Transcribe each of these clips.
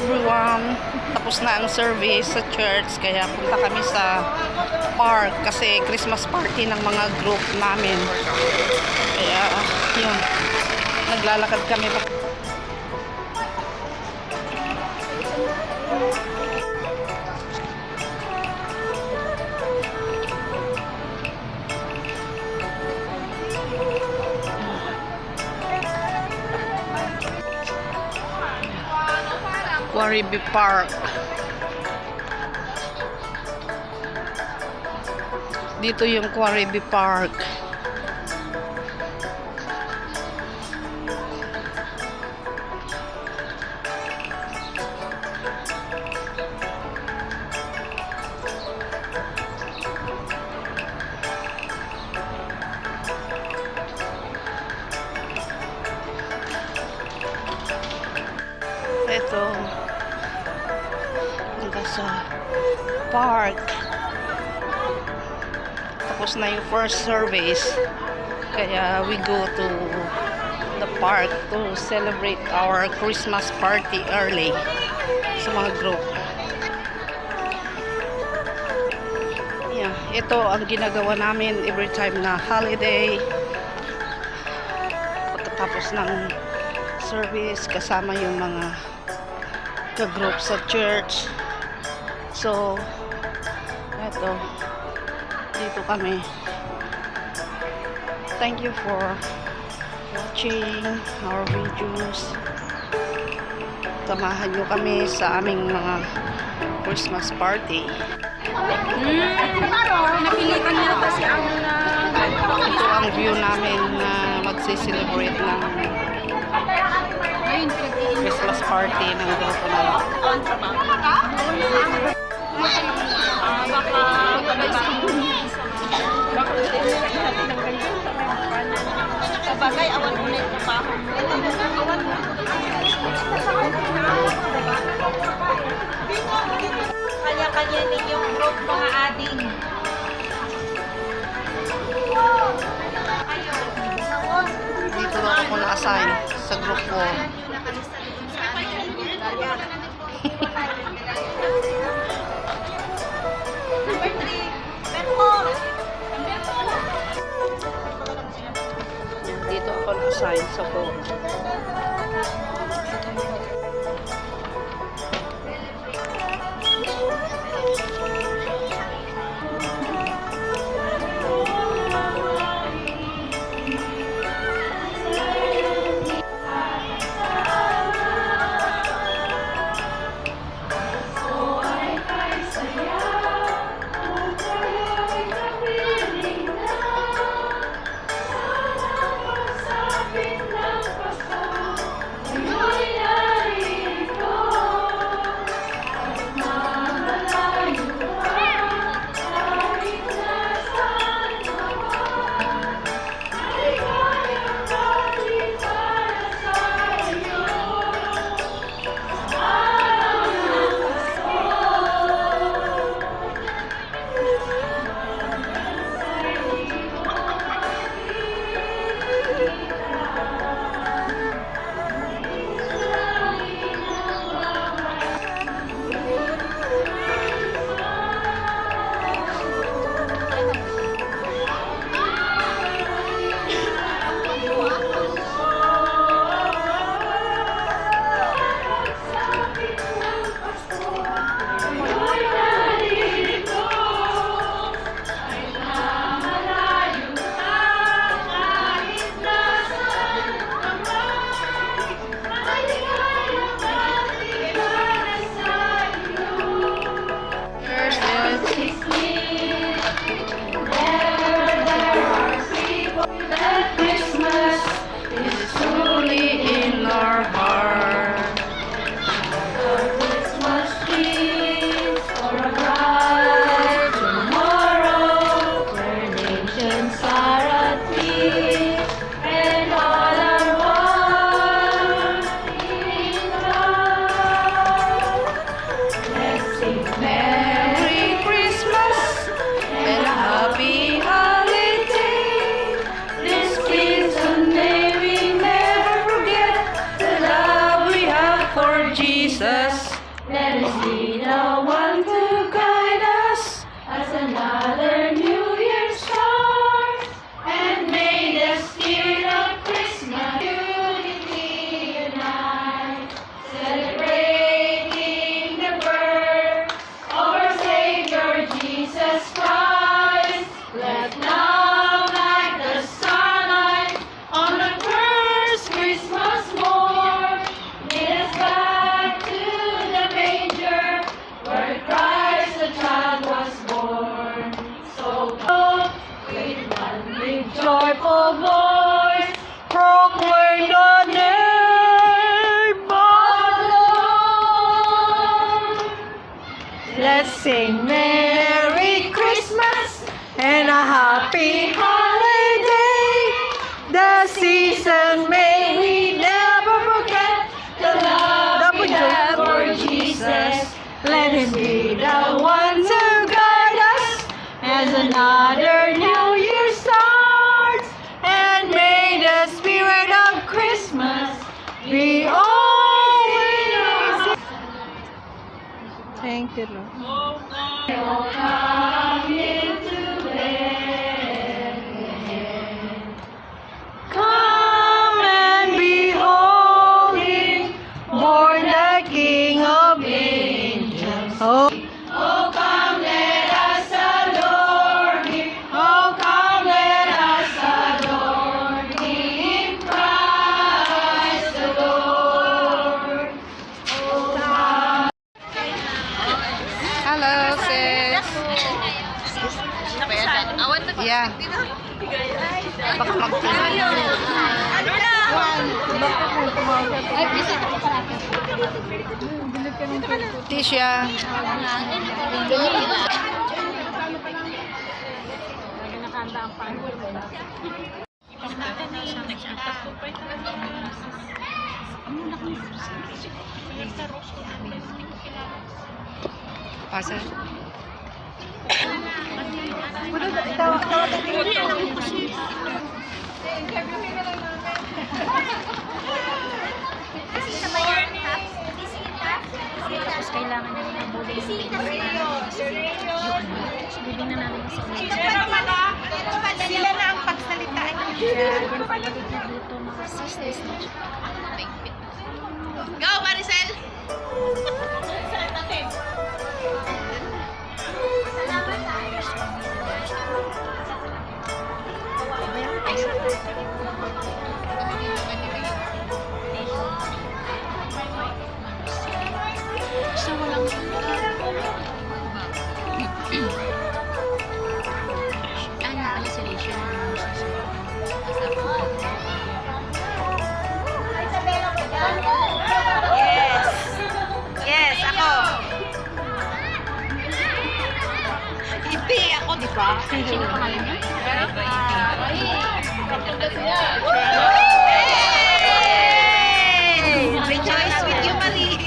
everyone. Tapos na ang service sa church, kaya punta kami sa park kasi Christmas party ng mga group namin. Kaya yun, naglalakad kami. Quarry Park. Dito yung Quarry Park. Ito, punta sa park. Tapos na yung first service, kaya we go to the park to celebrate our Christmas party early sa mga group. Yeah, ito ang ginagawa namin every time na holiday. Pagkatapos ng service, kasama yung mga ka-group sa church. So, eto, dito kami. Thank you for watching our videos. Samahan nyo kami sa aming mga Christmas party. Napilitan niya kasi ang na... Ito ang view namin na magsi-celebrate ng Christmas party ng grupo namin. Sabagay, awan ulit na pa. Kanya-kanya ninyong group mga ading. Dito na ako na-assign sa group ko. Dito ako na-assign sa group. Let us be the one to guide us as another New Year starts. And may the spirit of Christmas unity unite, celebrating the birth of our Savior Jesus Christ. Let love like the starlight on the first Christmas morn lead us back to the manger where Christ the child was born. So go with one big joyful voice, proclaim the name of the Lord. Let's sing Merry Christmas and a Happy Holiday. The season may we never forget the love we have for Jesus. Let him be the one to guide us as another New Year starts. And may the spirit of Christmas be always. Thank you, Lord. Come into Bethlehem. Come and behold him, born the King of angels. Oh, Oh, come, let us adore him. Oh, come, let us adore him, Christ the Lord. Oh, come. hello, sis. Yeah. Baka magtulog. Tisha. Asa? Tapos kailangan na rin ang buhay ng bibing na namin sa ulit. Sila na ang pagsalitaan. Kaya yan pagdating na dito mga 6 days na siya. Go, Maricel! So walang isolation. Yes! Yes, ako! Hindi ako, di ba? Sino pangalan niya? Hey! Rejoice with you, Marie!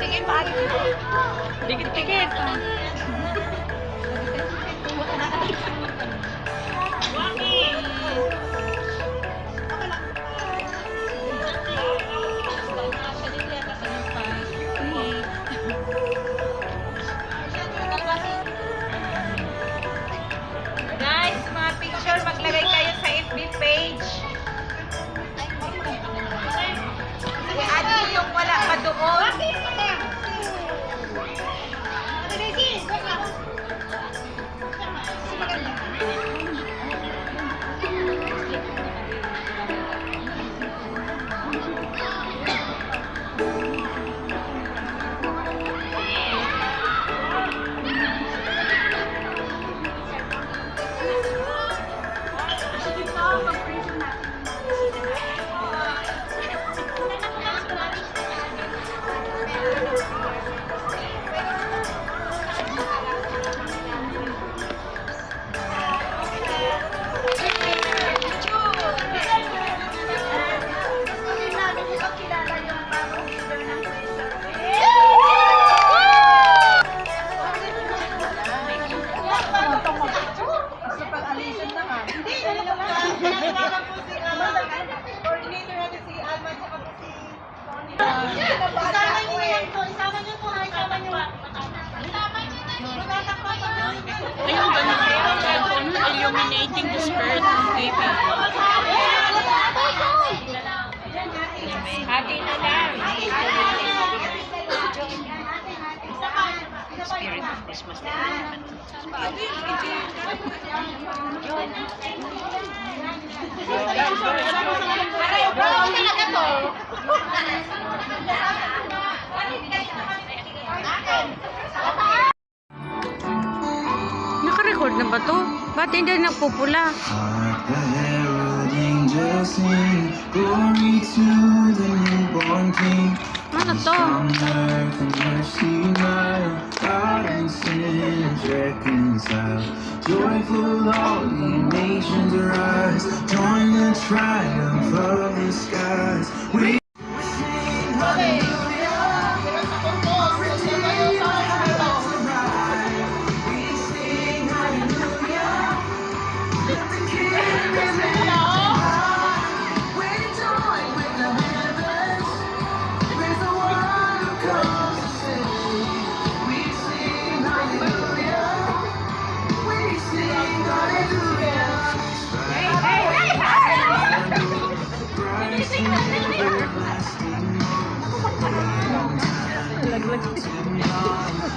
Sige, pare. Dikit-dikit. Guys, mga picture, maglagay kayo sa FB page. I-add nyo yung wala pa doon. Tawagan po si coordinator natin si Alma tsaka po si Isama niyo yan po. Isama niyo po. Isama niyo. Ayun, ganun kayo. Illuminating the spirit of KP. Hati na lang. Spirit of Christmas. Naka-record na ba to? Ba't hindi nagpupula? Hark the herald angels sing, glory to the newborn King. Ano to? On earth and mercy mild, God and sinners reconciled. Joyful all ye nations rise, join the triumph of the skies. We sing hallelujah, redeemer has arrived. We sing hallelujah, let the King be lifted high. We join with the heavens, praise the one who comes to save. We sing hallelujah, we sing hallelujah. Christ in everlasting love.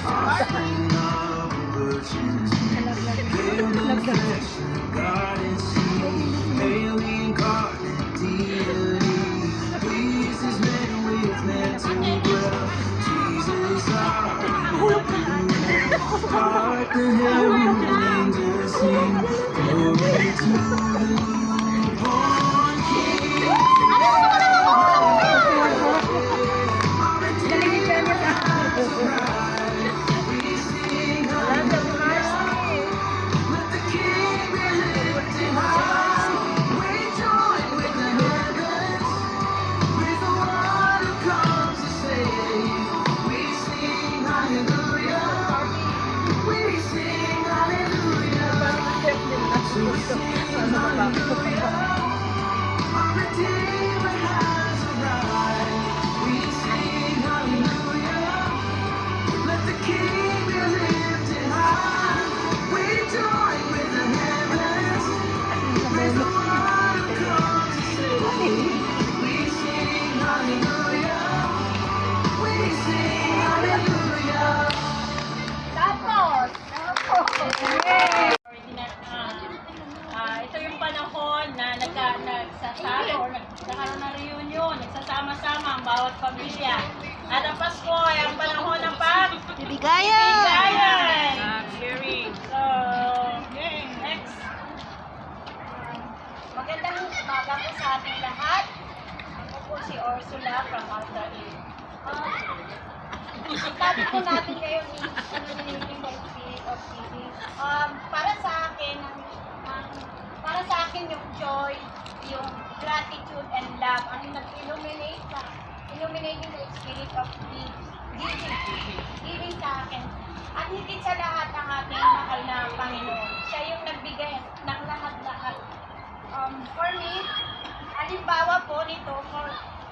Offspring of a virgin's womb. Veiled in flesh, God is seen. Hail the incarnate deity. Please his men with mental breath. Jesus our Emmanuel. Hark the herald angels sing. Glory to the newborn King. We sing hallelujah. Let the King be lifted high. We join with the heavens, with the one who comes to save. We sing hallelujah. We sing hallelujah. So we sing hallelujah. Our Redeemer has arrived. We sing hallelujah. Let the King be lifted high. We join with the heavens, praise the one who comes to save. We sing hallelujah. We sing hallelujah. Ito yung panahon na nagsasalo or nagkakaroon ng reunion, nagsasama-sama ang bawat pamilya. At ang Pasko ay ang panahon ng pagbigayan. So, next. Magandang umaga po sa ating lahat. Ako po si Ursula from Alta Hill. Ang topic po natin ngayon is illuminating the spirit of giving. Para sa akin yung joy, yung gratitude and love, ang illuminating the spirit of giving sa akin. At higit sa lahat ang ating mahal na Panginoon. Siya yung nagbigay ng lahat-lahat. For me, halimbawa po nito,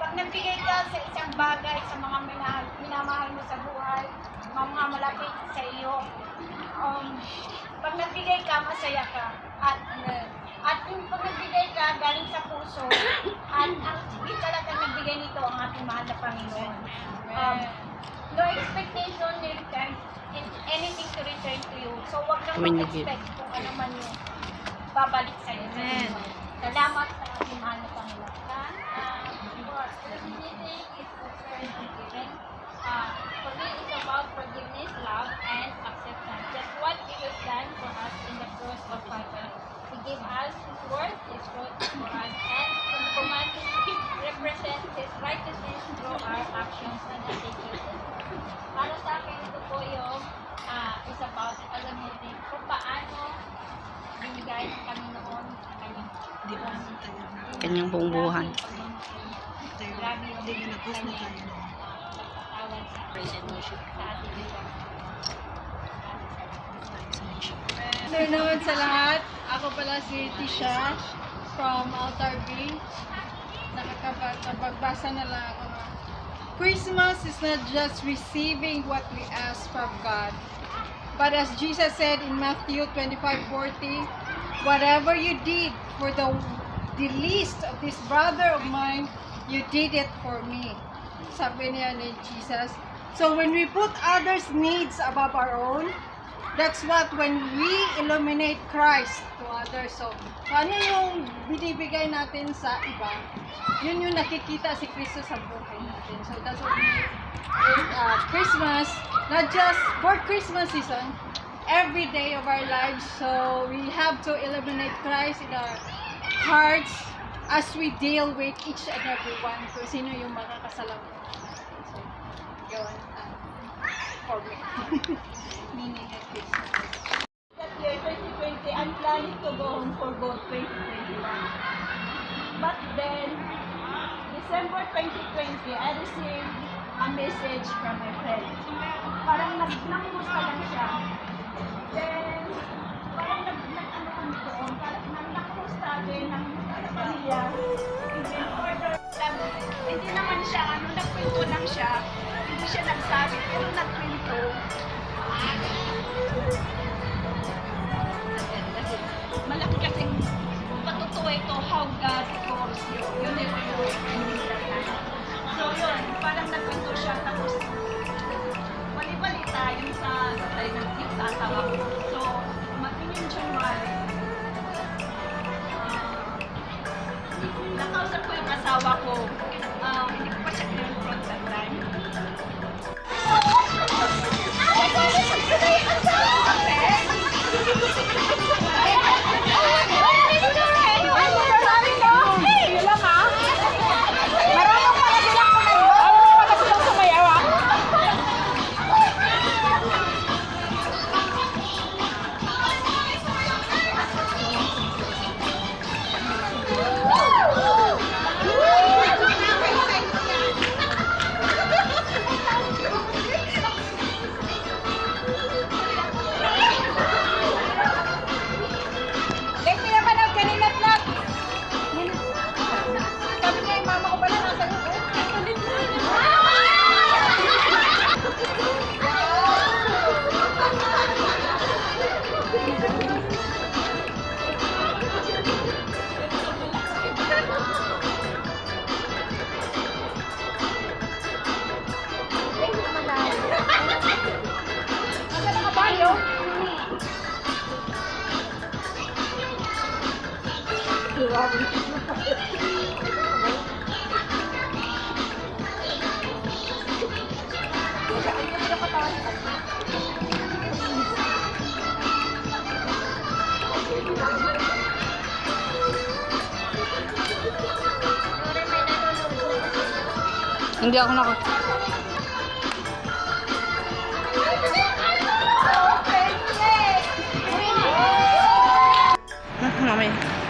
pag nagbigay ka sa isang bagay sa mga minamahal mo sa buhay, mga malapit sa iyo, pag nagbigay ka, masaya ka. At yung pag nagbigay ka, galing sa puso, at ang higit talaga nagbigay nito ang ating mahal na Panginoon. No expectation in return, in anything to return to you. So, wag lang mag-expect kung ano man yung babalik sa iyo. Salamat sa ating mahal na Panginoon. For me, it's about forgiveness, love, and acceptance. Just what He has done for us in the cross of Calvary. He gave us His word, His word for us, and commanded represent His righteousness through our actions and attitudes. Para sa akin, ito po yung is about, alam mo din, kung paano binigay ng Panginoon sa kanyang Kanyang buong buhay. Grabe yung kanyang pagpapatawad sa ating buhay. Afternoon sa lahat. Ako pala si Tisha from Altar B. Nakapagbasa na lang ako. Christmas is not just receiving what we ask from God, but as Jesus said in Matthew 25:40, whatever you did for the least of this brother of mine, you did it for me. Sabi niya ni Jesus. So when we put others' needs above our own, that's what when we illuminate Christ to others. So ano yung binibigay natin sa iba, yun yung nakikita si Kristo sa buhay natin. So that's what we Christmas, not just for Christmas season, every day of our lives. So we have to illuminate Christ in our hearts as we deal with each and every one, kung sino yung makakasalamuha. So, yun, for me. Meaning of Christmas. That year, 2020, I'm planning to go home for good 2021. But then, December 2020, I received a message from my friend. Parang nangumusta lang siya. Then, parang nag-ano kami doon. Parang nangumusta din ng pamilya. Even order. Hindi naman siya, nagpinto lang siya. Hindi siya nagsabi, pero nagpinto. Malaki kasing patutuwa ito how God calls you. Yun yung so yun, parang nagpinto siya. Tapos, bali-bali tayo sa asawa ko. So, maging January, nakausap ko yung asawa ko. Hindi ko pa siya kinonfront that time. Hindi ako Mamaya.